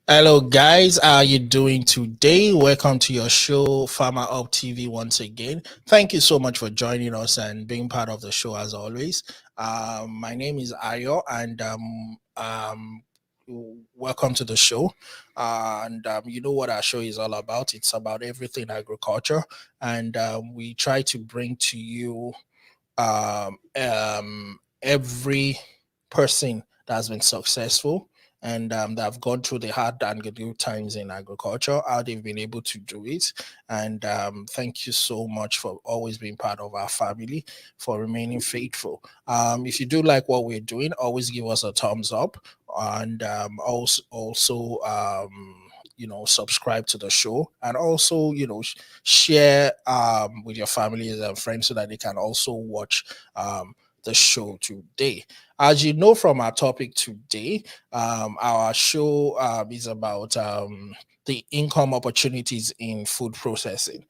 Hello guys, how are you doing today? Welcome to your show, FarmerHubTV once again. Thank you so much for joining us and being part of the show as always. My name is Ayo and welcome to the show. You know what our show is all about. It's about everything agriculture, and we try to bring to you every person that has been successful and that have gone through the hard and good times in agriculture, how they've been able to do it. And thank you so much for always being part of our family, for remaining faithful. If you do like what we're doing, always give us a thumbs up and subscribe to the show, and also share with your families and friends so that they can also watch the show today. As you know from our topic today, our show is about the income opportunities in food processing.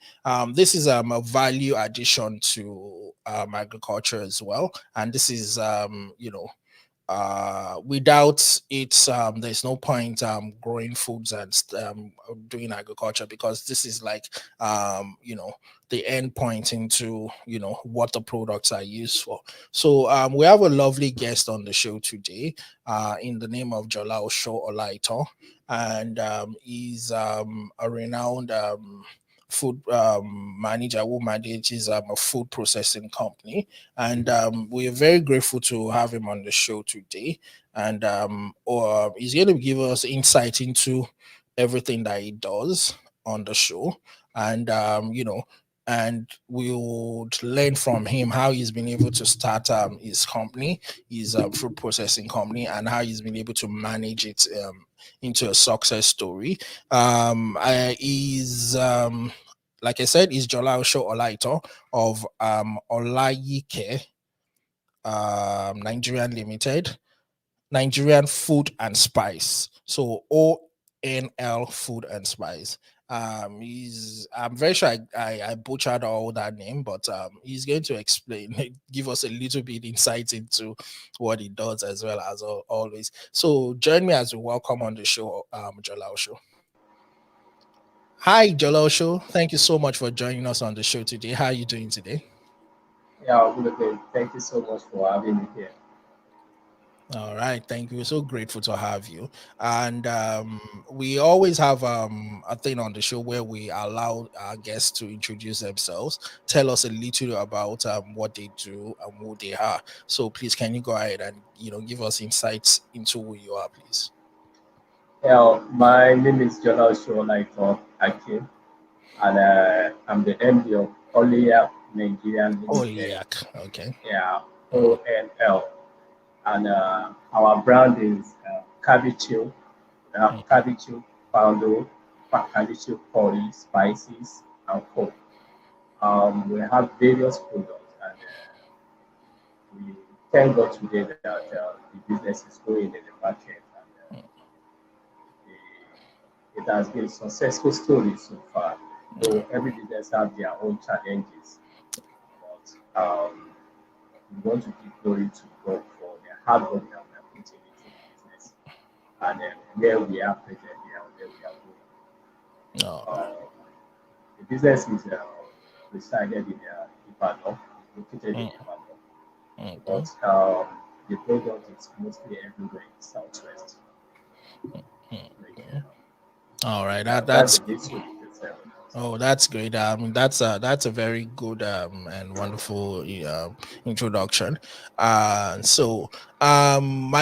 This is a value addition to agriculture as well, and this is without it, there's no point growing foods and doing agriculture, because this is like the end point into what the products are used for. So we have a lovely guest on the show today, in the name of Jolaosho Olaitan, and he's a renowned food manager who manages a food processing company, and we are very grateful to have him on the show today. And he's going to give us insight into everything that he does on the show, and and we'll learn from him how he's been able to start his company, his food processing company, and how he's been able to manage it into a success story. He's like I said, is Jolaosho Olaitan of Ollyake, Nigerian Limited, Nigerian Food and Spice. So ONL Food and Spice. I'm very sure I butchered all that name, but he's going to explain, give us a little bit insight into what he does as well as always. So join me as we welcome on the show, Jolaosho. Hi, Jolaosho. Thank you so much for joining us on the show today. How are you doing today? Yeah, good evening. Thank you so much for having me here. All right, thank you. We're so grateful to have you. And we always have a thing on the show where we allow our guests to introduce themselves, tell us a little about what they do and who they are. So please, can you go ahead and give us insights into who you are, please? Yeah, my name is Jolaosho Olaitan, and I'm the MD of Ollyake Nigerian Limited. Olyak. Okay. Yeah, Mm, ONL, and our brand is Cabbage. mm, Cabbage Poundo, Cabbage Curry, Spices, and Coke. We have various products, and we thank God today that the business is going in the market. And, it has been a successful story so far. mm. Though every business have their own challenges, but we want to give glory to God for the hard work that we are putting into the business, and where we are presently and where we are going. All right. Uh, the business is resided in Ibadan, located in Mm, Ibadan, okay. but the product is mostly everywhere in Southwest Mm, Nigeria. mm. All right. Yeah, that's That's the little details I want to say. Oh, that's great. That's a very good and wonderful introduction. My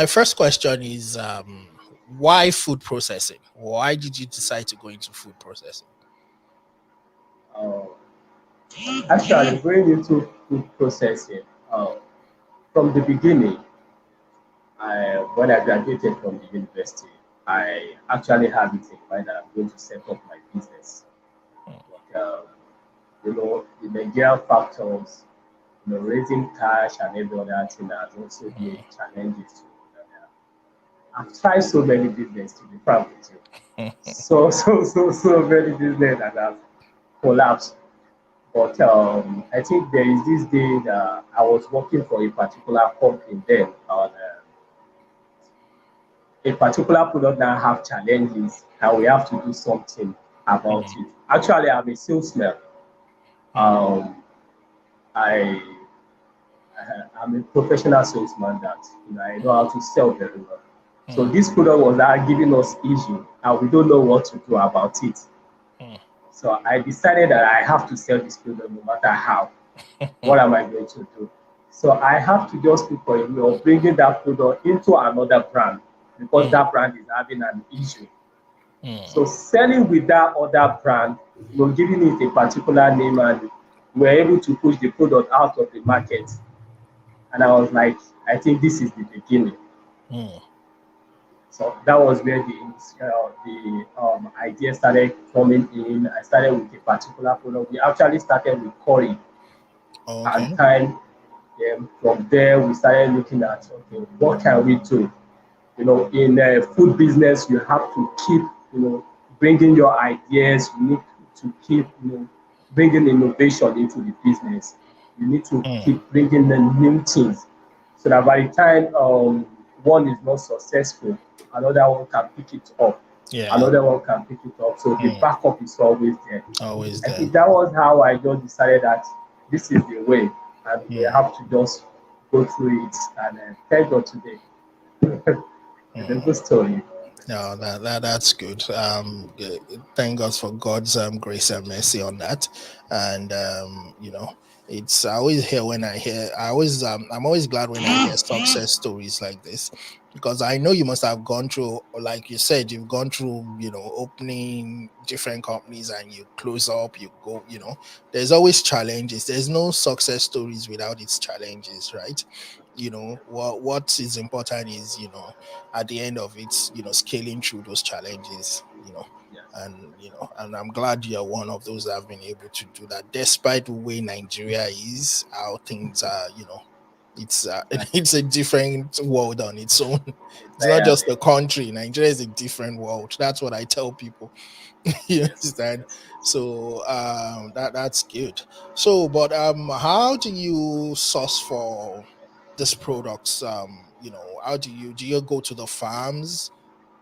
first question is why food processing? Why did you decide to go into food processing? Uh, Actually, going into food processing, from the beginning, when I graduated from the university, I actually had it in mind that I'm going to set up my business. But, the Nigerian factors, raising cash and every other thing has also been challenges to I've tried so many business to be frank with you. So many business that have collapsed. But I think there is this day that I was working for a particular company then, and a particular product now have challenges and we have to do something about mm, it. Actually, I'm a salesman. mm, Um, I I'm a professional salesman that I know how to sell very well. So mm, this product was now giving us issue and we don't know what to do about it. mm, So I decided that I have to sell this product no matter how. What mm, am I going to do? So I have to just look for a way of bringing that product into another brand because mm, that brand is having an issue. mm. So selling with that other brand, giving it a particular name, and we're able to push the product out of the market. And I was like, I think this is the beginning. Mm. So that was where the idea started coming in. I started with a particular product. We actually started with curry and Okay. time. Then from there, we started looking at, okay, what can we do? In food business, you have to keep, bringing your ideas. You need to keep, bringing innovation into the business. You need to Mm. keep bringing the new things so that by the time one is not successful, another one can pick it up. Yeah. Another one can pick it up. So the Mm. backup is always there. Always I there. think that was how I just decided that this is the way, and we Mm. have to just go through it. And thank God today. It's a Mm. good story. No, that's good. Thank God for God's grace and mercy on that. And it's I always hear when I hear I always I'm always glad when I hear success stories like this, because I know you must have gone through, like you said, you've gone through, opening different companies and you close up, you go, there's always challenges. There's no success stories without its challenges, right? What is important is, at the end of it, scaling through those challenges, Yes, and I'm glad you're one of those that have been able to do that, despite the way Nigeria is, how things are, it's exactly. it's a different world on its own. It's not just Entirely. a country. Nigeria is a different world. That's what I tell people. You Yes, understand? yes, yes. So that's good. So, but how do you source for these products? How do you go to the farms?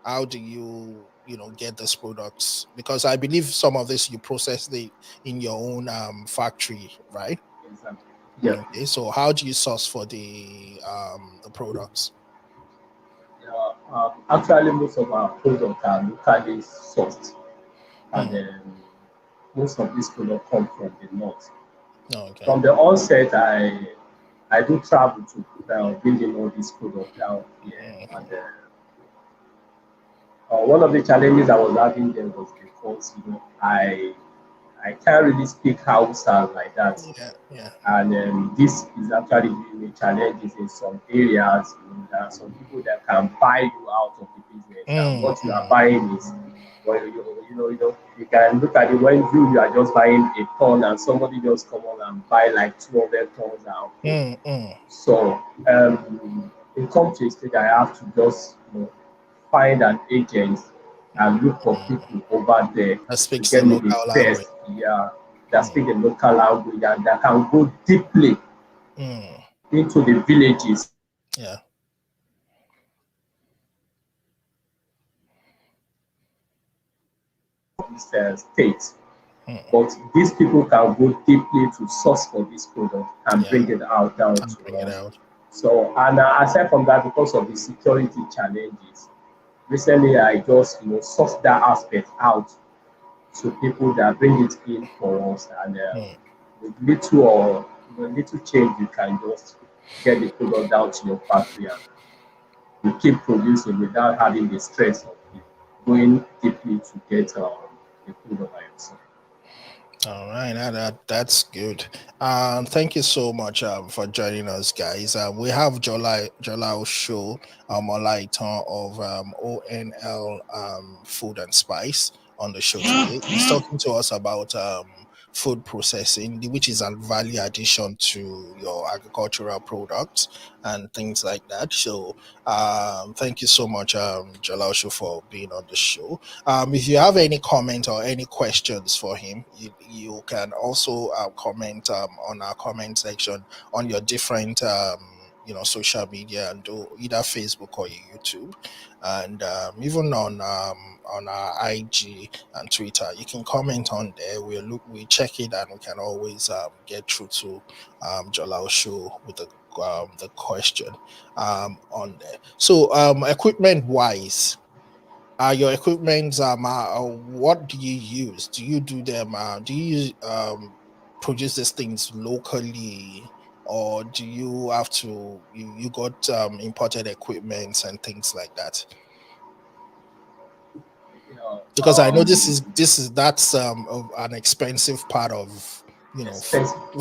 How do you get these products? Because I believe some of this you process in your own factory, right? Exactly. Yeah. Okay, so how do you source for the products? Actually, most of our products are locally sourced, and Mm, most of these products come from the north. okay. From the onset, I do travel to bring in all these products down here, and Mm, one of the challenges I was having there was because I can't really speak Hausa like that. yeah, yeah. And this is actually giving me challenges in some areas. There are some people that can buy you out of the business, and Mm, what you are mm, buying is, well, you can look at it when you are just buying a ton, and somebody just come on and buy like 200 tons out. mm, mm, So it comes to a stage I have to just find an agent and look for mm. people over there That to speaks the get me the local language. best, yeah, that Mm, speak the local language and that can go deeply mm, into the villages yeah. of this state. Mm, But these people can go deeply to source for this product and yeah. bring it out down And to bring it us. out. So, and aside from that, because of the security challenges, recently I just source that aspect out to people that bring it in for us, and Mm. with little or little change, you can just get the product down to your factory and you keep producing without having the stress of going deeply to get the product by yourself. All right, that's good. Thank you so much for joining us, guys. We have Jolaosho Olaitan of ONL Food and Spice on the show today. He's talking to us about food processing, which is a value addition to your agricultural products and things like that. So, thank you so much, Jolaosho, for being on the show. If you have any comment or any questions for him, you can also comment on our comment section on your different social media, and do either Facebook or YouTube, and even on our IG and Twitter. You can comment on there. We check it, and we can always get through to Jolaosho with the question on there. So equipment wise, your equipment, what do you use? Do you do them? Do you produce these things locally, or do you have to? You got imported equipment and things like that? You know, Because I know that's an expensive part of expensive the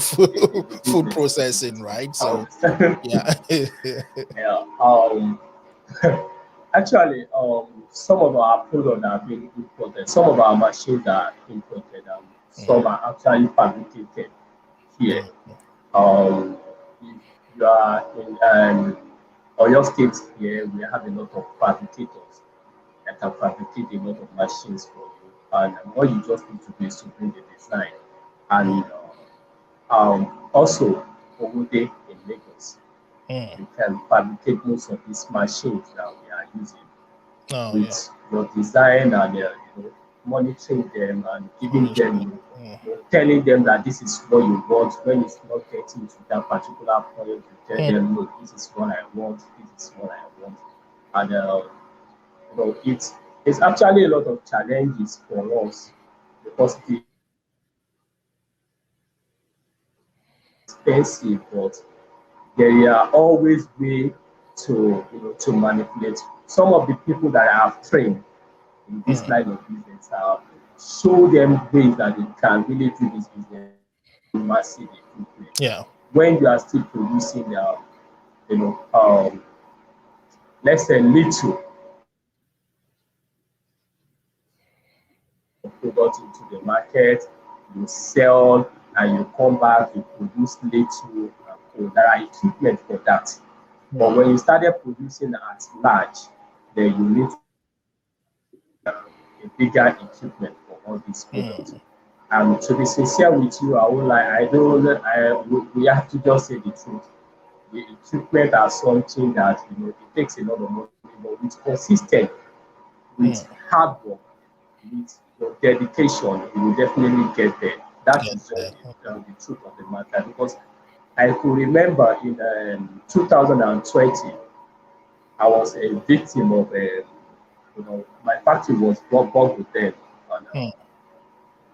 food business. processing, right? I So understand. yeah. Yeah. Actually, some of our products are being imported. Some of our machines are imported, and Mm, some are actually fabricated here. mm, If you are in Oyo State here, we have a lot of fabricators that can fabricate a lot of machines for you. And all you just need to do is to bring the design. And also, Owode in Lagos, mm. you can fabricate most of these machines that we are using Oh yeah. with your design and monitoring them and giving them, Monitoring. Mm, telling them that this is what you want. When it's not getting to that particular point, you tell mm, them, look, this is what I want, this is what I want. And it's actually a lot of challenges for us because it is expensive, but there are always ways to manipulate. Some of the people that I have trained in this mm. line of business, show them ways that they can really do this business massive improvement. Yeah. When you are still producing, you know, um, let's say little product into the market, you sell and you come back, you produce little. There are equipment for that. But Mm, when you started producing at large, then you need a bigger equipment for all these products. mm, And to be sincere with you, I would like I don't we have to just say the truth. The equipment are something that it takes a lot of money, but with consistent, with mm. hard work, with your dedication, you will definitely get there. That Get is just there. the truth of the matter. Because I could remember in 2020, I was a victim of my factory was bugged with them, and Mm,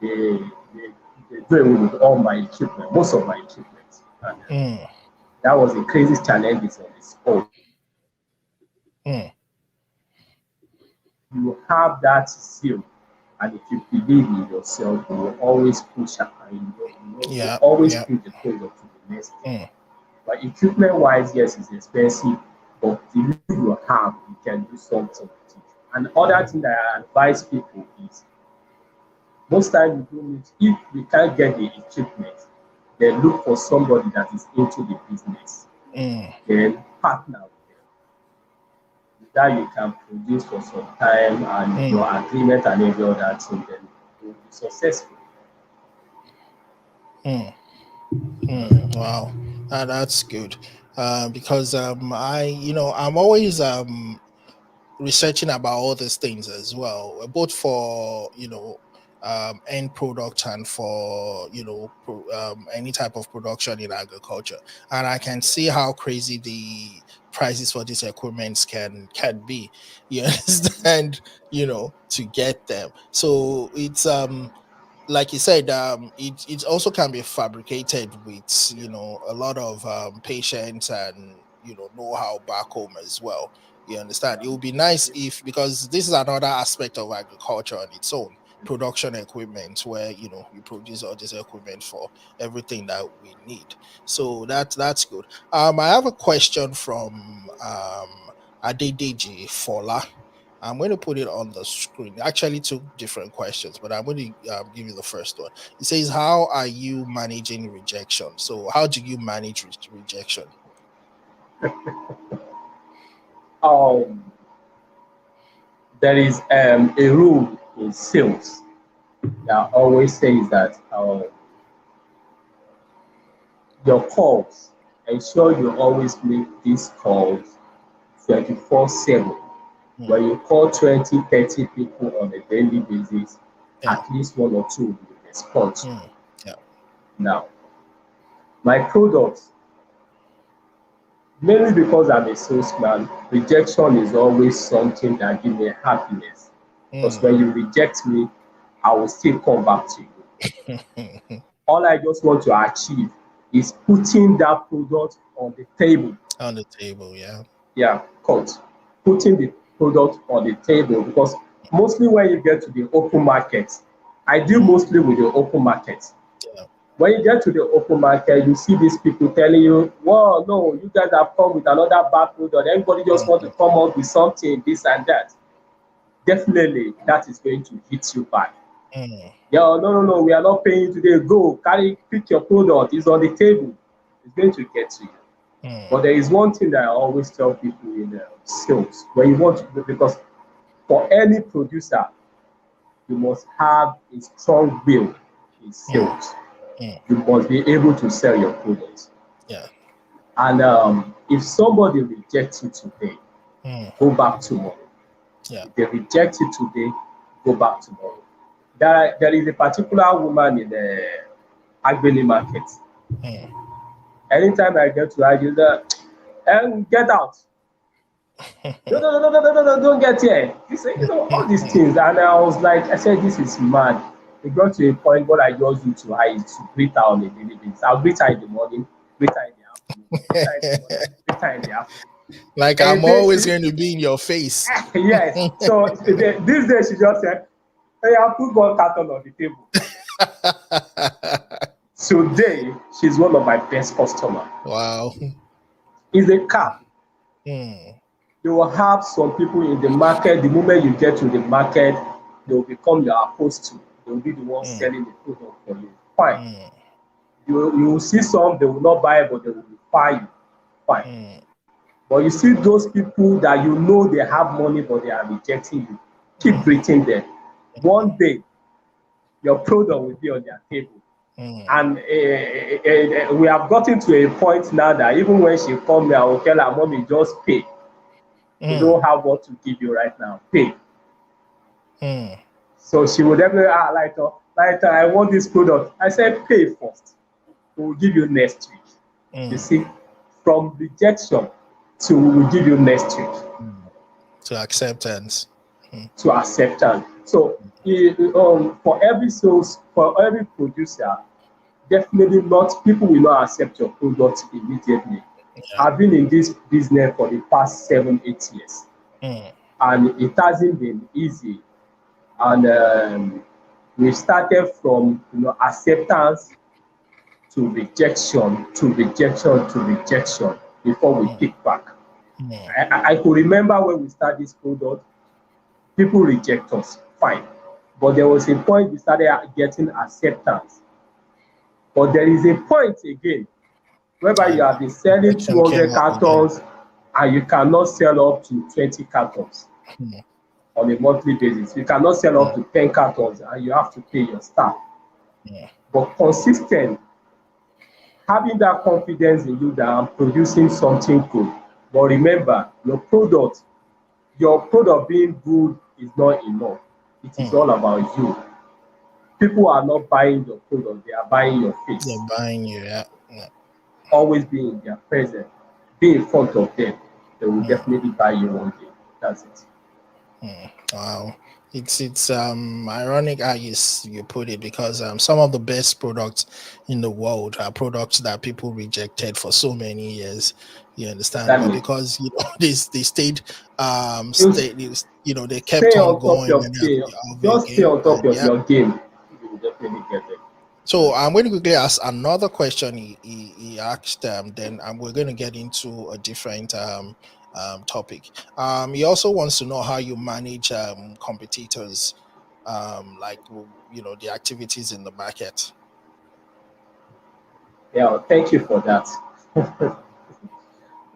they, they they do away with all my equipment, most of my equipment, and mm, that was the craziest challenge on the spot. mm. You have that zeal, and if you believe in yourself, you will always push and you Yeah. always Yeah. push the product to the next thing. Mm, But equipment wise, yes, it's expensive, but the little you have, you can do something with it. And other thing that I advise people is most times you don't need if you can't get the equipment, then look for somebody that is into the business, mm, then partner with them. With that you can produce for some time and mm, your agreement and every other thing, then you'll be successful. mm, mm. Wow. That's good. Because I'm always researching about all these things as well, both for end product and for any type of production in agriculture. And I can see how crazy the prices for these equipments can be. You understand? To get them. So it's like you said, it also can be fabricated with a lot of patience and know-how back home as well. You understand? It would be nice if, because this is another aspect of agriculture on its own, production equipment, where you produce all this equipment for everything that we need. So that's good. I have a question from Adedeji Fola. I'm going to put it on the screen. Actually, two different questions, but I'm going to give you the first one. It says, "How are you managing rejection?" So, how do you manage rejection? Um, there is a rule in sales that always says that your calls ensure you always make these calls 24/7. mm, When you call 20, 30 people on a daily basis, yeah, at least one or two will respond to you. mm, yeah, Now, my products, mainly because I'm a salesman, rejection is always something that gives me happiness. Because mm, when you reject me, I will still come back to you. All I just want to achieve is putting that product on the table. on the table, yeah, Yeah, cut. Putting the product on the table, because mostly when you get to the open market, I deal mm, mostly with the open market. yeah, When you get to the open market, you see these people telling you, "Well, no, you guys have come with another bad product. Everybody just want to mm, come up with something, this and that." Definitely, that is going to hit you back. mm, Yeah, no, no, no, we are not paying you today. Go, carry, pick your product. It's on the table. It's going to get to you. mm, But there is one thing that I always tell people in sales, when you want to, because for any producer, you must have a strong will in mm, sales. mm, You must be able to sell your products. yeah, And if somebody rejects you today, mm, go back tomorrow. yeah, If they reject you today, go back tomorrow. There is a particular woman in the Agbeni market. mm, Anytime I get to her, she's and get out. No, no, no, no, no, no, no, don't get here. He said, all these things. And I was like, I said, this is mad. It got to a point what I just do to her is to greet her on a daily basis. I'll greet her in the morning, greet her in the afternoon, greet her in the morning, greet her in the afternoon. like And I'm then always going to be in your face. yes. So this day she just said, hey, I put one carton on the table. Today, she's one of my best customers. Wow. It's a cap. Mm, You will have some people in the market. The moment you get to the market, they will become your apostle. They will be the ones mm, selling the product for you. Fine. mm, You will see some, they will not buy, but they will buy you. Fine. mm, But you see those people that you know they have money, but they are rejecting you. Keep mm, greeting them. One day, your product will be on their table. mm, And we have gotten to a point now that even when she come here, I will tell her, "Mommy, just pay. We mm, don't have what to give you right now. Pay." mm, So she would definitely, like, I want this product. I said, pay first. We will give you next week. You mm, see, from rejection to we will give you next week mm. To acceptance. Mm, to acceptance. So for every sales, for every producer, definitely not, people will not accept your product immediately. yeah. I've been in this business for the past 7, 8 years, Mm, and it hasn't been easy. And we started from acceptance to rejection to rejection to rejection before we mm, pick back. mm, I could remember when we started this product, people reject us, fine. But there was a point we started getting acceptance. But there is a point again whereby you and have been selling rejection came 200 up again. cartons and you cannot sell up to 20 cartons Mm, on a monthly basis. You cannot sell up mm, to 10 cartons and you have to pay your staff. mm, But consistent, having that confidence in you that I'm producing something good. But remember, your product being good is not enough. It is mm. all about you. People are not buying your product, they are buying your They're face. buying you, yeah. Yeah. Always be in their presence, be in front of them. They will Mm, definitely buy you one day. That's it. mm. Wow. It's ironic how you put it, because some of the best products in the world are products that people rejected for so many years. You understand? But Exactly. because they stayed You they kept stay on on top going of and game. of your Just stay game. on top And of yeah. your game. You will definitely get it. So That's I'm it. going to quickly ask another question he asked. Then we're going to get into a different topic. He also wants to know how you manage competitors, like the activities in the market. Yeah, well, thank you for that.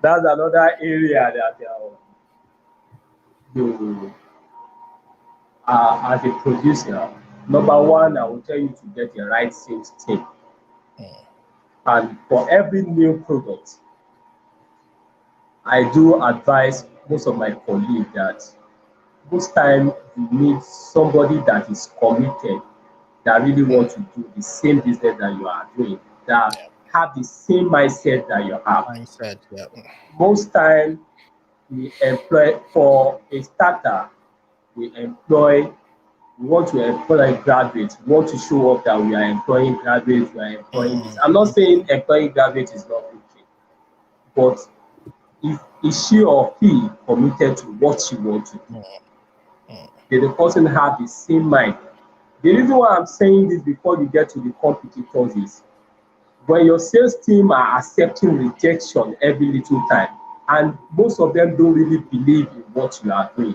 That's another area that you as a producer. Number one, I will tell you to get the right sales team. Mm, And for every new product, I do advise most of my colleagues that most time you need somebody that is committed, that really want to do the same business that you are doing, that have the same mindset that you have. Mindset. Yeah. Most time we employ for a starter, we want to employ graduates. We want to show up that we are employing graduates, we are employing this. I'm not saying employing graduates is not okay, but if is she or he committed to what she wants to do, then the person have the same mind. The reason why I'm saying this before you get to the competitors is when your sales team are accepting rejection every little time, and most of them don't really believe in what you are doing,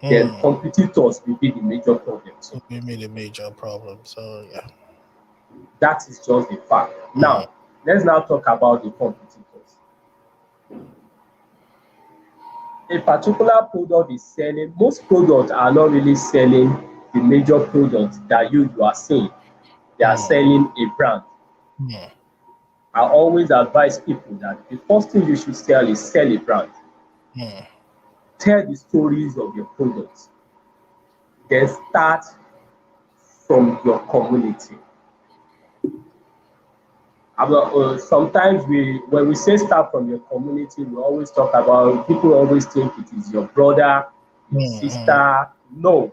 then competitors will be the major problem. So We made a major problem. So yeah. that is just the fact. Now, let's now talk about the competitors. A particular product is selling, most products are not really selling the major products that you are seeing. They are selling a brand. I always advise people that the first thing you should sell is sell a brand. Tell the stories of your products. Then start from your community. Sometimes when we say start from your community, we always talk about, people always think it is your brother, your sister. No,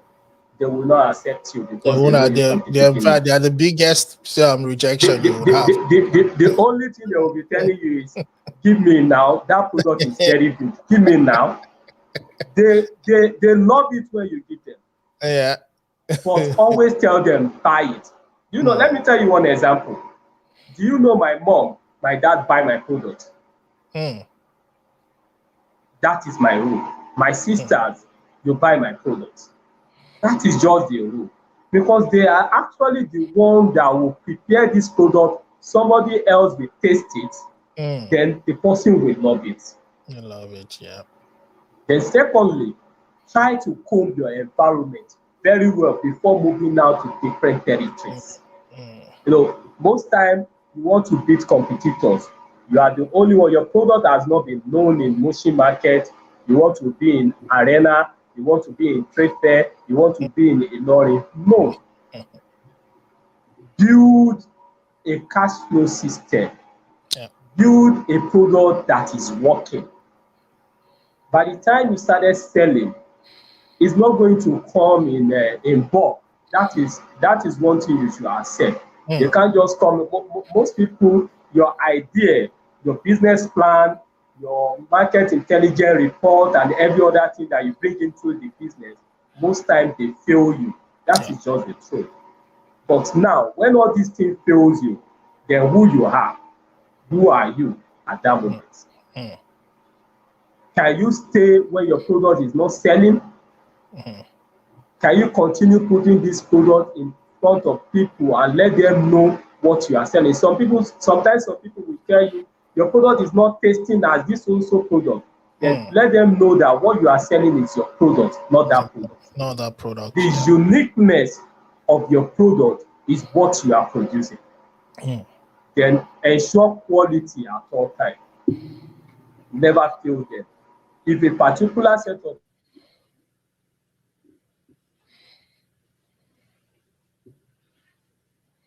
they will not accept you They because they won't know have, you they from the in beginning. fact, they are the biggest The, rejection the, you would the, have. the only thing they will be telling you is, give me now, that product is very good, give me now. They love it when you give them, Yeah. but always tell them, buy it. Let me tell you one example. Do you know my mom, my dad buy my product? That is my rule. My sisters, you buy my products. That is just the rule. Because they are actually the one that will prepare this product. Somebody else will taste it, then the person will love it. I love it. Yeah. Then secondly, try to comb your environment very well before moving out to different territories. Most time you want to beat competitors. You are the only one. Your product has not been known in Mushin market. You want to be in arena. You want to be in trade fair. You want to be in Ilorin. No. Build a cash flow system. Yeah. Build a product that is working. By the time you started selling, it's not going to come in bulk. That is one thing you should accept. They can't just come. Most people, your idea, your business plan, your market intelligence report, and every other thing that you bring into the business, most times they fail you. That is just the truth. But now, when all these things fails you, then who are you at that moment? Can you stay when your product is not selling? Can you continue putting this product in front of people and let them know what you are selling? Sometimes some people will tell you your product is not tasting as this also product. Then let them know that what you are selling is your product, not that product. Not that product. The uniqueness of your product is what you are producing. Then ensure quality at all times. Never fail them. If a particular set of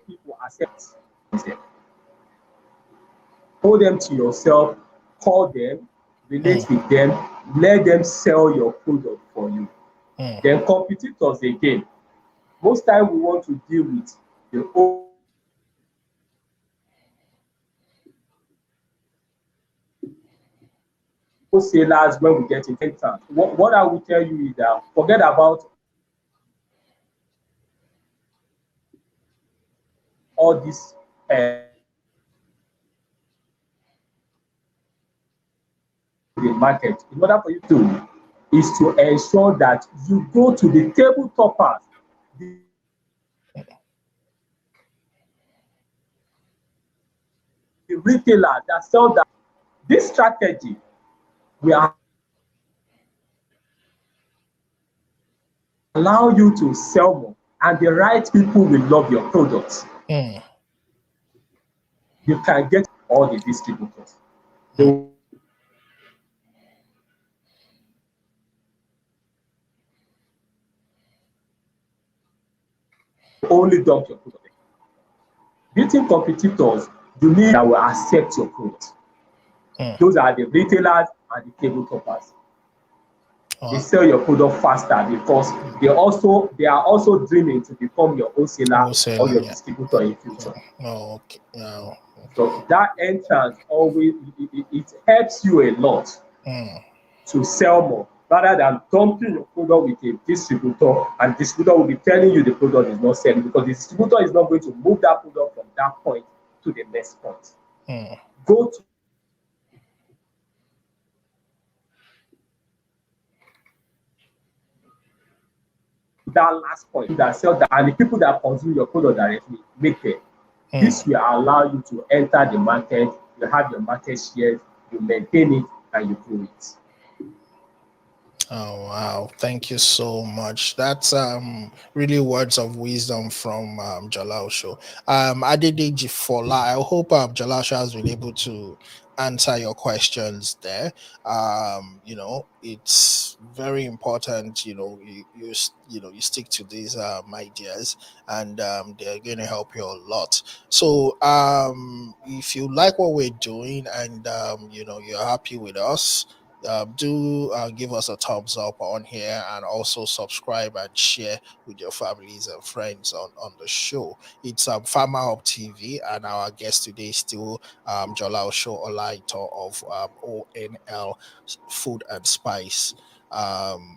people accept them, hold them to yourself, call them, relate with them, let them sell your product for you. Then competitors again. Most time we want to deal with the wholesalers when we get in contact. What I will tell you is that forget about all this the market. In order for you to is to ensure that you go to the table toppers, the retailer that sell that. This strategy will allow you to sell more, and the right people will love your products. You can get all the distributors. They Mm. will only dump your product. Beating competitors, you need that will accept your product. Mm. Those are the retailers and the table toppers. They Wow. sell your product faster because they are also dreaming to become your wholesaler or Wholesaler, your yeah. distributor in future. Oh, okay. Oh, okay. So that entrance always it helps you a lot Mm. to sell more rather than dumping your product with a distributor, and distributor will be telling you the product is not selling because the distributor is not going to move that product from that point to the next point. Mm. Go to that last point that sell that, and the people that consume your product directly make it. Mm. This will allow you to enter the market, you have your market shares, you maintain it, and you grow it. Oh wow, thank you so much. That's really words of wisdom from Jolaosho. Adedeji Fola. I hope Jolaosho has been able to answer your questions there. It's very important, you stick to these ideas, and they're going to help you a lot. So if you like what we're doing, and you're happy with us, do give us a thumbs up on here, and also subscribe and share with your families and friends on the show. It's FarmerHubTV, and our guest today is still Jolaosho Olaitan of ONL Food and Spice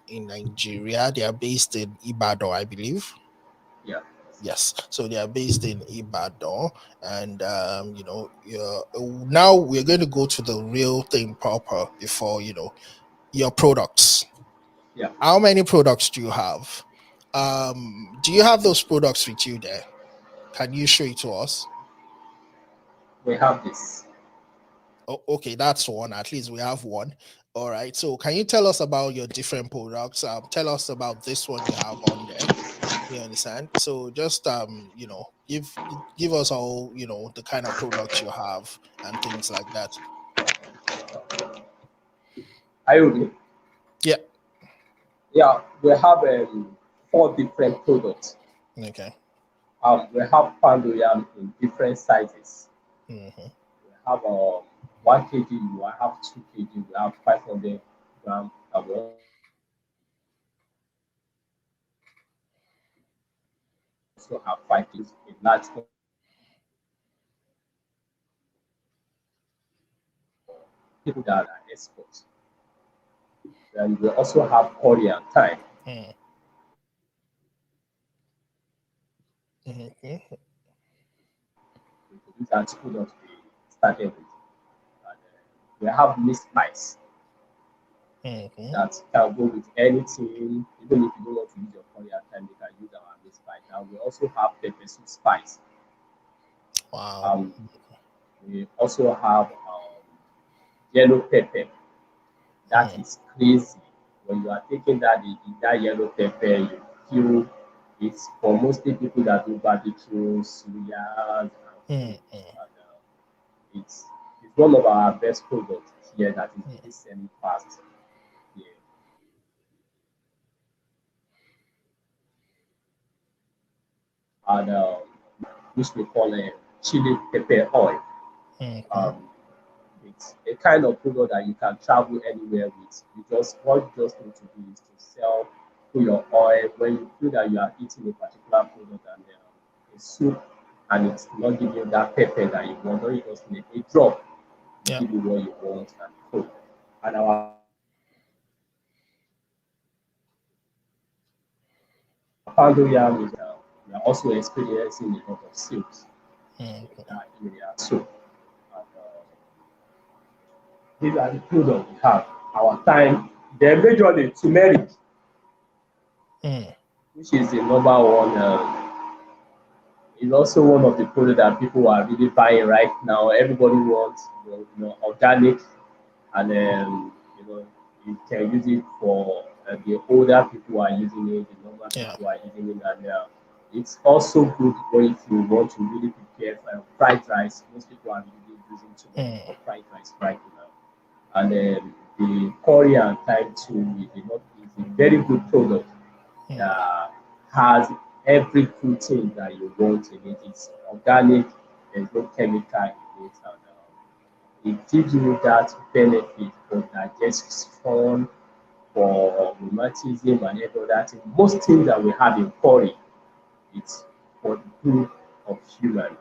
in Nigeria. They are based in Ibadan, I believe. Yeah. Yes, so they are based in Ibadan, and now we're going to go to the real thing proper before your products. Yeah. How many products do you have? Do you have those products with you there? Can you show it to us? We have this. Oh, okay, that's one. At least we have one. All right. So can you tell us about your different products? Tell us about this one you have on there. You understand? So just give us all the kind of products you have and things like that. Are you with me? Yeah. Yeah, we have four different products. Okay. We have pound yam in different sizes. Mm-hmm. We have 1 kg, we have 2 kg, we have 500 gram, and we also have 5 kg in large people that are exports. And we also have curry and thyme. Mm-hmm. Mm-hmm. These are two products we started with. And, we have mixed spice Mm-hmm. that can go with anything, even if you don't want to use your curry and thyme, you can use our mixed spice. And we also have pepper soup spice. Wow. Um, we also have yellow pepper. That Mm-hmm. is crazy. When you are taking that yellow pepper, you feel it's for mostly people that do barbecue, suyas, and food. Mm-hmm. And it's it's one of our best products here that is really selling fast here. And which we call chili pepper oil. Mm-hmm. Um, it's a kind of product that you can travel anywhere with. You just what you just need to do is to sell to your oil when you feel that you are eating a particular product and a soup and it's not giving you that pepper that you want, or you just need a drop, will Yeah. give you what you want and cook. And our Pando yam is we are also experiencing a lot of sales in Mm-hmm. that area. So and, these are the products we have. Our time, then majorly turmeric, Mm. which is the number one. Is also one of the products that people are really buying right now. Everybody wants organic, and you can use it for the older people are using it, the normal Yeah. people are using it, and it's also good for if you want to really prepare for fried rice. Most people are really using turmeric Mm. for fried rice right now. And the curry and thyme too is a very good product Mm. that has everything that you want in it. It's organic, there's no chemical in it, and it gives you that benefit for digestion, for rheumatism, and every other thing. Most things that we have in curry, it's for the good of human,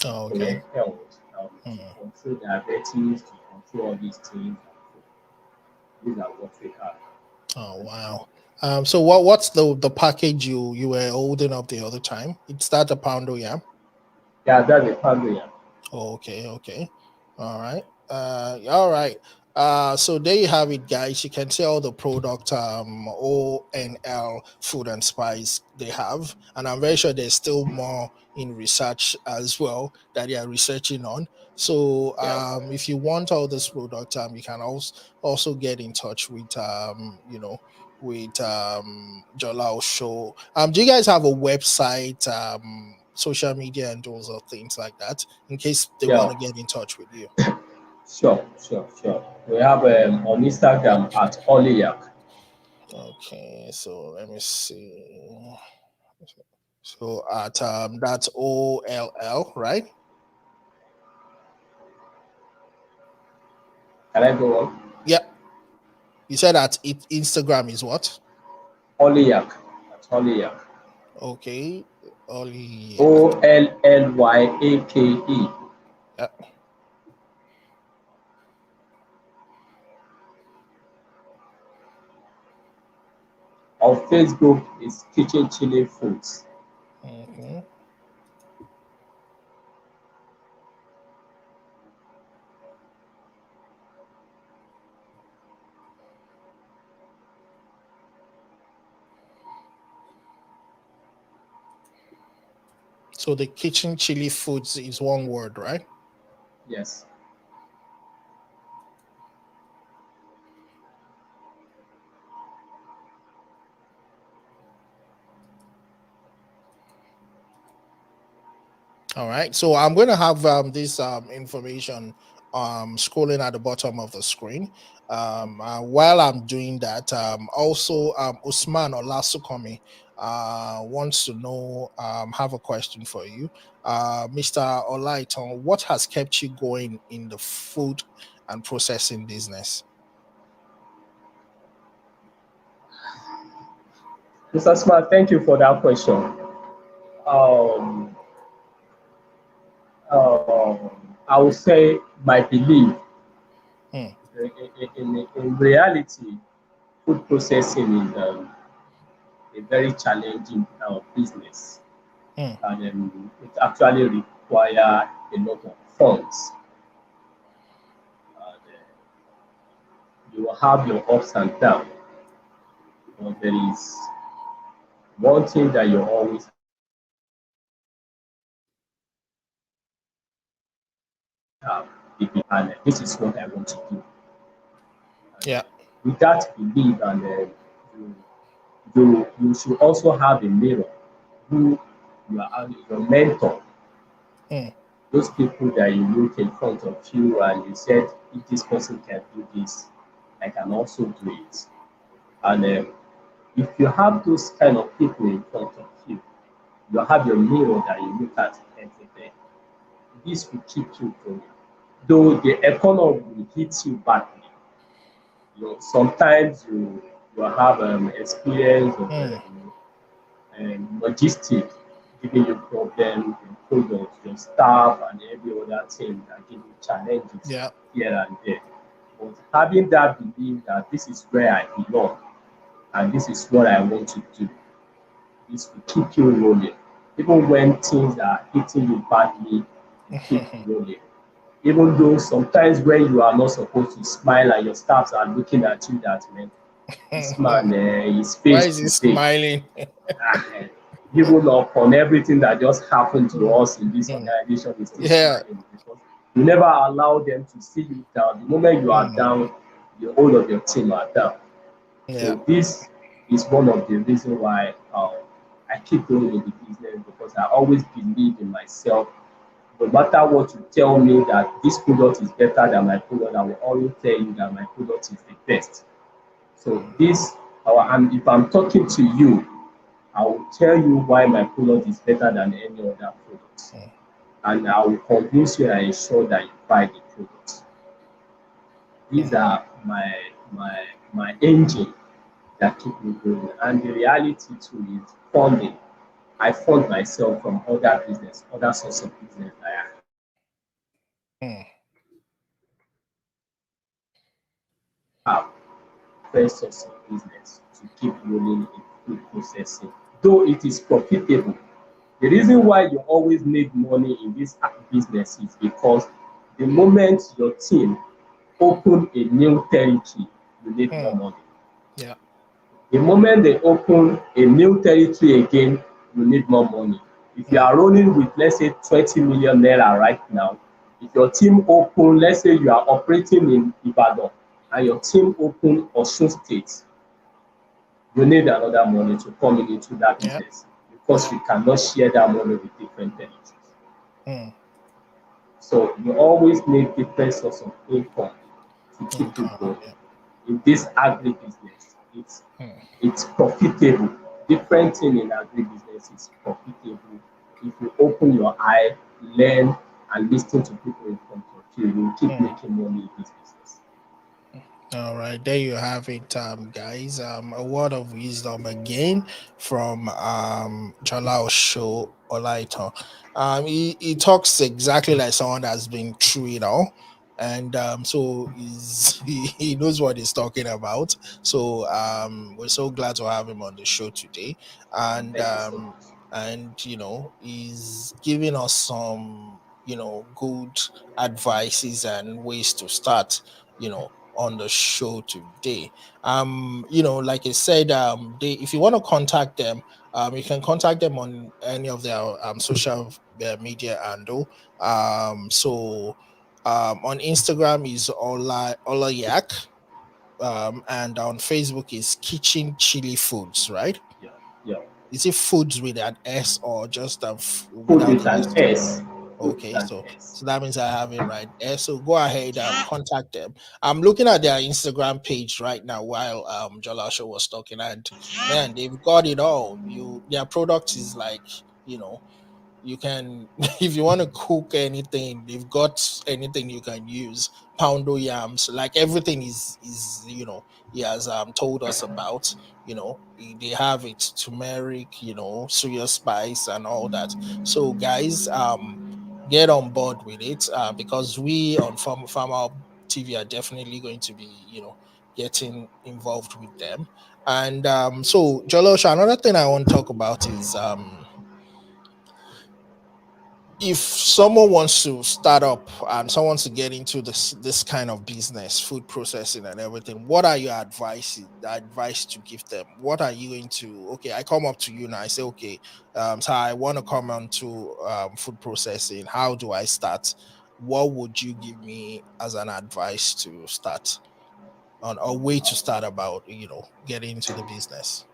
Oh, for your okay. health, to Mm. control diabetes, to control all these things. These are what we have. Oh, wow. So what's the package you were holding up the other time? It's that a poundo, yeah? Yeah, that's a family. Oh, okay, okay. All right. All right. So there you have it, guys. You can see all the product ONL food and spice they have. And I'm very sure there's still more in research as well that they are researching on. So Yeah. if you want all this product, you can also get in touch with with Jolaosho. Do you guys have a website, social media and those of things like that, in case they want Yeah. to get in touch with you? Sure, sure, sure. We have on Instagram at Ollyake. Okay, so let me see. So at that's OLL, right? Can I go on? Yep. You said that Instagram is what? Ollyake. That's Ollyake. Okay. Olly. Ollyake. Yep. On Facebook is Kitchen Chili Foods. Mhm. So the kitchen chili foods is one word, right? Yes. All right. So I'm going to have this information scrolling at the bottom of the screen. While I'm doing that, also Usman Olasukomi wants to know, have a question for you. Mr. Olaitan, what has kept you going in the food and processing business? Mr. Smart, thank you for that question. Um, I would say my belief Hmm, in reality, food processing is a very challenging business, hmm, and it actually require a lot of funds. And, you will have your ups and downs, but there is one thing that you always have, and this is what I want to do. And yeah. with that belief, and you, you should also have a mirror who you are your mentor, Hmm, those people that you look in front of you and you said, if this person can do this, I can also do it. And if you have those kind of people in front of you, you have your mirror that you look at every day. This will keep you going. Though the economy will hit you badly, sometimes you have experience of hmm, logistic giving you problems, your products, your staff, and every other thing that give you challenges yeah. here and there. But having that belief that this is where I belong and this is what I want to do, this will keep you rolling. Even when things are hitting you badly, you keep rolling. Even though sometimes when you are not supposed to smile and your staffs are looking at you that man, this man his Why face is he today, smiling? ah, even upon everything that just happened to Hmm, us in this hmm. organization is still Yeah. smiling because you never allow them to see you down. The moment you are Hmm, down, the whole of your team are down. yeah. So this is one of the reasons why I keep going in the business because I always believe in myself No matter what you tell me that this product is better than my product, I will always tell you that my product is the best. So this, and if I'm talking to you, I will tell you why my product is better than any other product, mm, and I will convince you and ensure that you buy the product. These mm. are my engine that keep me going. And the reality too is funding. I fund myself from other source of business that Mm. I have, first source of business to keep rolling in food processing. Though it is profitable, the reason why you always make money in this business is because the moment your team open a new territory, you need more Mm. money. Yeah. The moment they open a new territory again, you need more money. If you Mm. are rolling with, let's say, 20 million naira right now, if your team open, let's say you are operating in Ibadan and your team open Osun State, you need another money to come in into that Yeah. business because Yeah. you cannot share that money with different territories. Mm. So you always need different source of income to keep you Income. going. Yeah. In this agribusiness, Mm. it's profitable. Different thing in agribusiness is profitable. If you open your eye, learn and listen to people in front of you, you keep Mm. making money in this business. All right, there you have it, guys. A word of wisdom again from Jolaosho Olaitan. He talks exactly like someone that's been through it all, and so he knows what he's talking about. So we're so glad to have him on the show today, and Thank you so um, much. and he's giving us some good advices and ways to start. On the show today. Like I said, they if you want to contact them, you can contact them on any of their social media handle. On Instagram is Ollyake, and on Facebook is Kitchen Chili Foods, right? Yeah, yeah. Is it foods with an S or just Food without with the an S? S. Food with Okay, an so S. so that means I have it right there. So go ahead, contact them. I'm looking at their Instagram page right now while Jolasho was talking, and man, they've got it all. Their product is like, you know, you can if you want to cook anything, they've got anything you can use. Poundo yams, like everything is he has told us about. They have it turmeric, serious spice and all that. So guys, get on board with it, because we on Farmer TV are definitely going to be getting involved with them. And so Jolosha, another thing I want to talk about is if someone wants to start up and someone wants to get into this kind of business, food processing and everything, what are your advice to give them? What are you going to? Okay, I come up to you now, I say, okay, so I want to come on to food processing. How do I start? What would you give me as an advice to start on a way to start about getting into the business?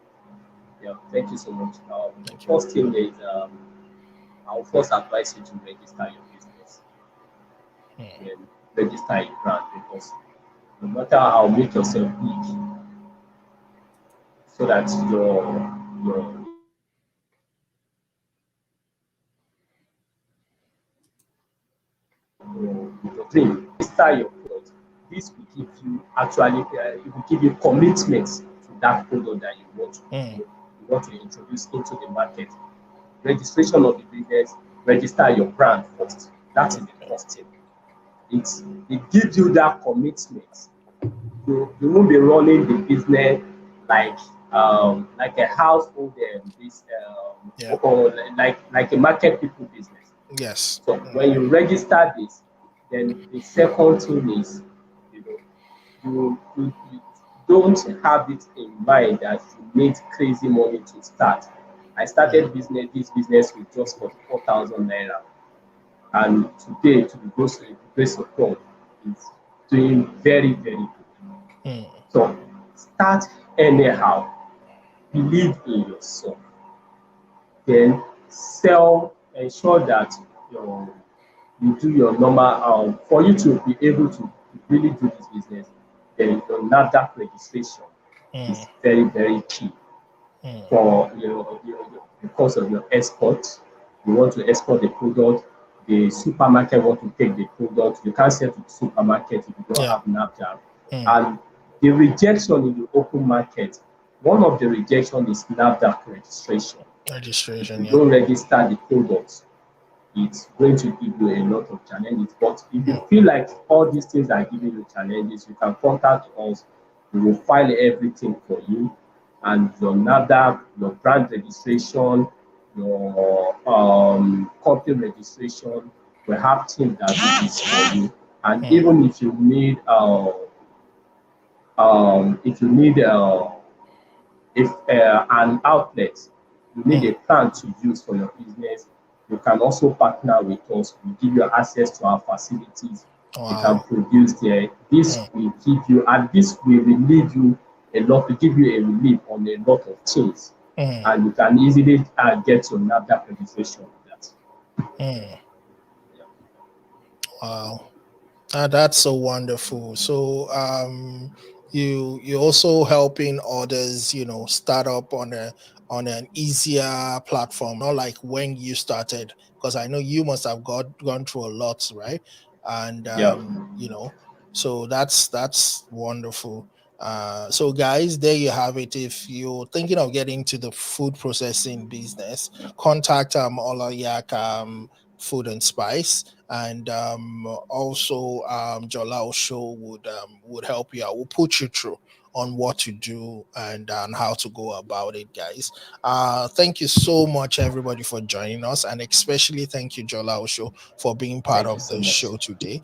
Yeah, thank you so much. Thank you. First thing is, I will first advise you to register your business. Hmm. Then register a brand because no matter how, make yourself big so that your your dream. Register your product. This will give you actually it will give you commitment to that product that Hmm. you want to introduce into the market. Registration of the business, register your brand first. That is the first thing. It's it gives you that commitment. You won't be running the business like like a household this Yeah. or like a market people business. Yes. So when Hmm. you register this, then the second thing is, you know, you don't have it in mind that you need crazy money to start. I Hmm. started this business with just 44,000 naira, and today, to the grace of God, it's doing very, very good. Hmm. So start anyhow, believe in yourself, then sell, ensure that your you do your normal, for you to be able to really do this business, then your NAFDAC registration mm, is very, very key mm, for because of your export. You want to export the product, the supermarket want to take the product. You can't sell to the supermarket if you don't yeah. have NAFDAC. Mm, And the rejection in the open market, one of the rejection is NAFDAC registration. If registration, you yeah. don't register the products, it's going to give you a lot of challenges. But if you Mm, feel like all these things are giving you challenges, you can contact us. We will file everything for you, and your NAFDAC, your brand registration, your company registration. We have teams that do this for you. And mm, even if you need if an outlet, you need mm. a plan to use for your business, you can also partner with us. We give you access to our facilities. You can Wow. produce there. This Mm, will give you, and this will relieve you a lot, will give you a relief on a lot of things. mm, And you can easily get your NAFDAC registration with that. mm. Yeah. Wow. That's so wonderful. So you also helping others, start up on an easier platform, not like when you started, because I know you must have gone through a lot, right? And Yeah. so that's wonderful. So guys, there you have it. If you're thinking of getting into the food processing business, contact Olaiake Food and Spice, and also Jolaosho would help you out. Will put you through on what to do and how to go about it, guys. Thank you so much, everybody, for joining us, and especially thank you, Jolaosho, for being part Thank you of so the much. show today.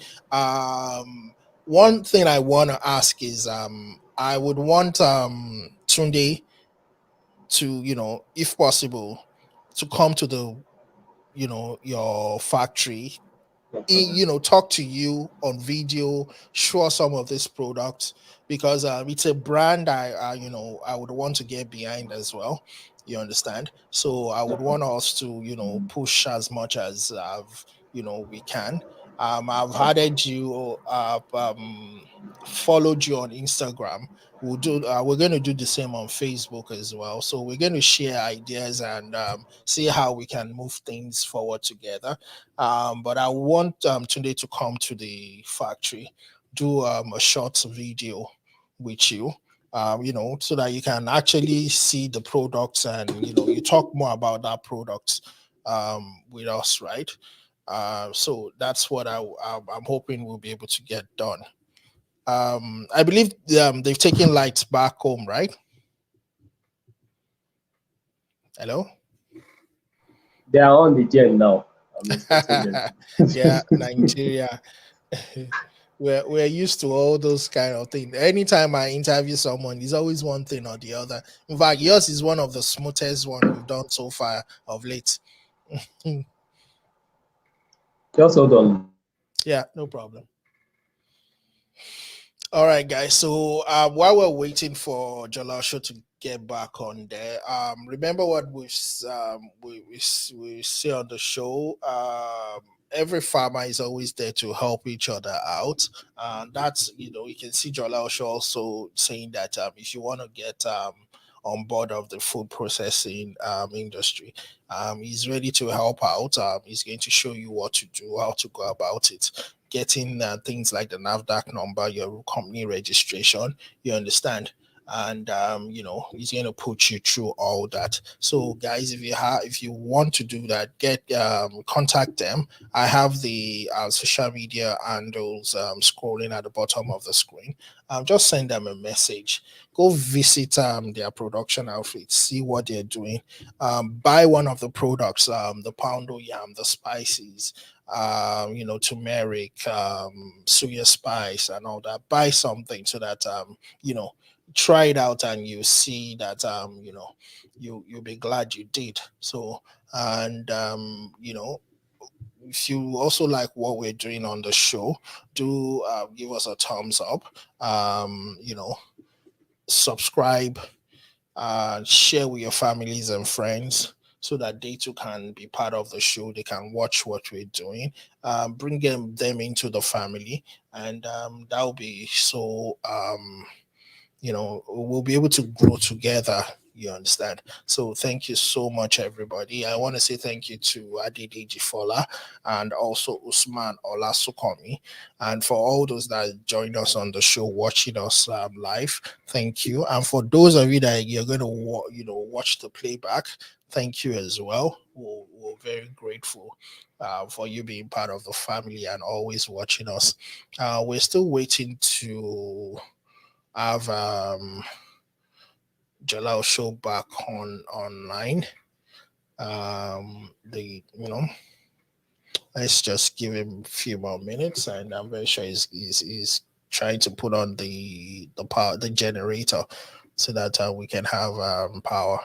One thing I want to ask is I would want Tunde to, if possible, to come to the your factory, No problem. talk to you on video, show some of this product, because it's a brand I would want to get behind as well. You understand? So I No would want problem. us to push as much as we can. I've No added you, followed you on Instagram. We're going to do the same on Facebook as well. So we're going to share ideas and see how we can move things forward together. But I want Tunde to come to the factory, do a short video with you, so that you can actually see the products, and you talk more about that product with us, right? So that's what I'm hoping we'll be able to get done. I believe they've taken lights back home, right? Hello. They are on the gen now. I'm expecting them. Yeah, Nigeria. We're used to all those kind of things. Anytime I interview someone, it's always one thing or the other. In fact, yours is one of the smoothest one we've done so far of late. Just hold on. Yeah, no problem. All right, guys. So while we're waiting for Jolaosho to get back on there, remember what we say on the show. Every farmer is always there to help each other out. That's you can see Jolaosho also saying that if you want to get on board of the food processing industry, he's ready to help out. He's going to show you what to do, how to go about it, getting things like the NAFDAC number, your company registration, you understand? And he's going to put you through all that. So guys, if you want to do that, get contact them. I have the social media handles scrolling at the bottom of the screen. Just send them a message. Go visit their production outfits, see what they're doing. Buy one of the products, the poundo yam, the spices, turmeric, suya spice, and all that. Buy something so that try it out, and you see that you'll be glad you did. So, and if you also like what we're doing on the show, do give us a thumbs up. Subscribe, share with your families and friends. so that they too can be part of the show. They can watch what we're doing, bring them into the family, and that will be so we'll be able to grow together. You understand? So thank you so much, everybody. I want to say thank you to Adedeji Fola and also Usman Olasukomi, and for all those that joined us on the show, watching us live. Thank you, and for those of you that you're going to watch the playback, thank you as well. We're very grateful for you being part of the family and always watching us. We're still waiting to have Jolaosho back online. The let's just give him a few more minutes, and I'm very sure he's trying to put on the power, the generator, so that we can have power.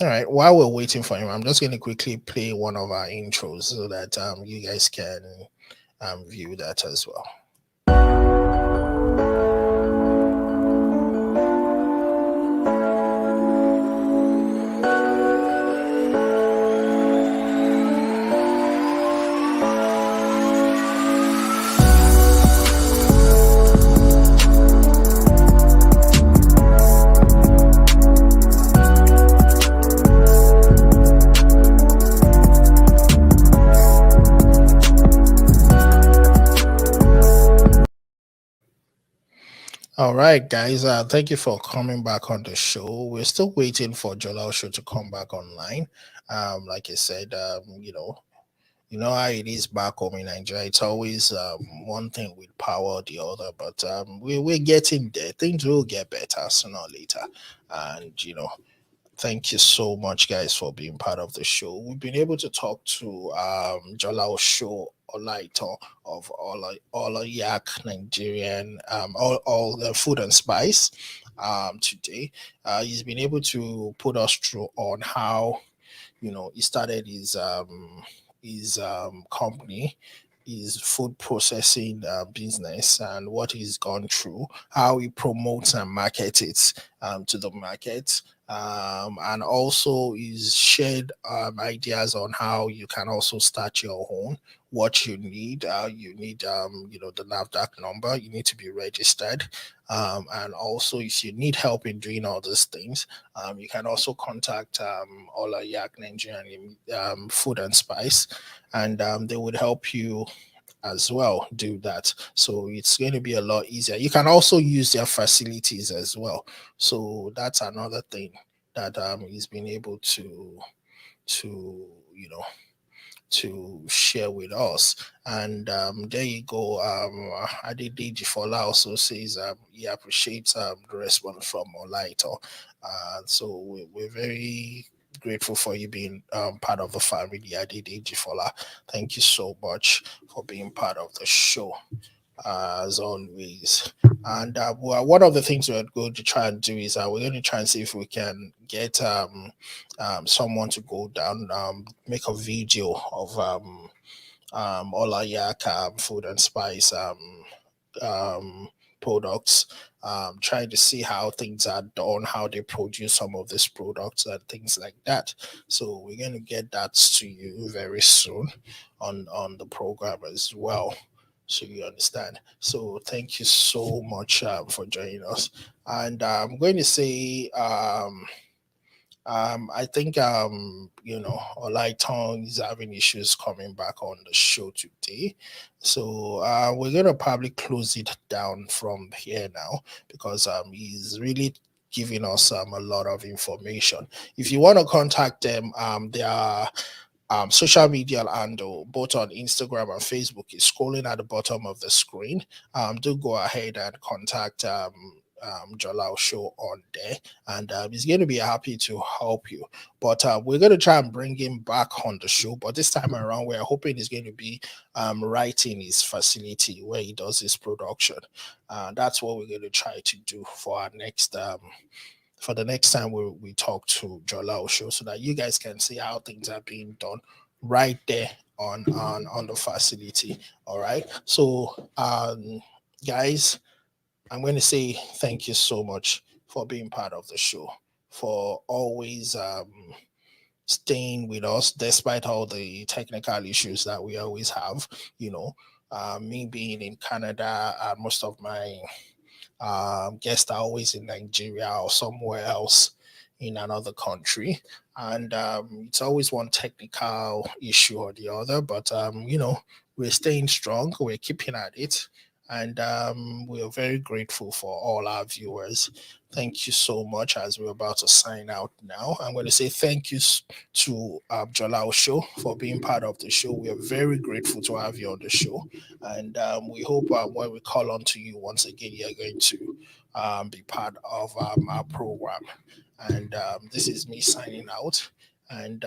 All right. While we're waiting for him, I'm just going to quickly play one of our intros so that you guys can view that as well. All right, guys. Thank you for coming back on the show. We're still waiting for Jolaosho to come back online. Like I said, you know how it is back home in Nigeria. It's always one thing with power or the other, but we're getting there. Things will get better sooner or later, and thank you so much, guys, for being part of the show. We've been able to talk to Jolaosho Olaitan of Ollyake, Nigerian, all the food and spice today. He's been able to put us through on how he started his company, his food processing business, and what he's gone through, how he promotes and markets it to the market, and also he's shared ideas on how you can also start your own, what you need. You need the NAVDAC number. You need to be registered, and also if you need help in doing all these things, you can also contact Olaitan Nigerian Food and Spice, and they would help you as well do that. So it's going to be a lot easier. You can also use their facilities as well. So that's another thing that he's been able to to share with us. And there you go. Adedeji Fola also says he appreciates the response from Olaitan. So we're very grateful for you being part of the family, Adedeji Fola. Thank you so much for being part of the show. As always, and one of the things we're going to try and do is we're going to try and see if we can get someone to go down, make a video of Olaiake food and spice um, products, trying to see how things are done, how they produce some of these products and things like that. So we're going to get that to you very soon on the program as well. So you understand. So thank you so much for joining us. And I'm going to say I think Olaitan is having issues coming back on the show today, so we're gonna probably close it down from here now because he's really giving us a lot of information. If you want to contact them, they are social media handle both on Instagram and Facebook is scrolling at the bottom of the screen. Do go ahead and contact Jolaosho on there, and he's going to be happy to help you. But we're going to try and bring him back on the show. But this time around, we're hoping he's going to be right in his facility where he does his production. That's what we're going to try to do for our next for the next time we talk to Jolaosho, so that you guys can see how things are being done right there on the facility. All right. So guys, I'm going to say thank you so much for being part of the show, for always staying with us despite all the technical issues that we always have. You know, me being in Canada, most of my guests are always in Nigeria or somewhere else in another country. And it's always one technical issue or the other. But, we're staying strong, we're keeping at it. And we're very grateful for all our viewers. Thank you so much. As we're about to sign out now, I'm going to say thank you to Jolaosho for being part of the show. We are very grateful to have you on the show. And we hope when we call on to you once again, you're going to be part of our program. And this is me signing out. And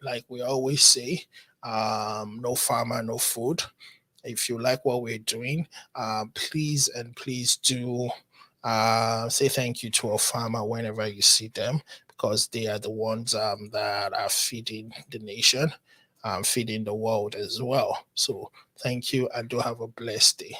like we always say, no farmer, no food. If you like what we're doing, please and please do say thank you to a farmer whenever you see them, because they are the ones that are feeding the nation, feeding the world as well. So thank you and do have a blessed day.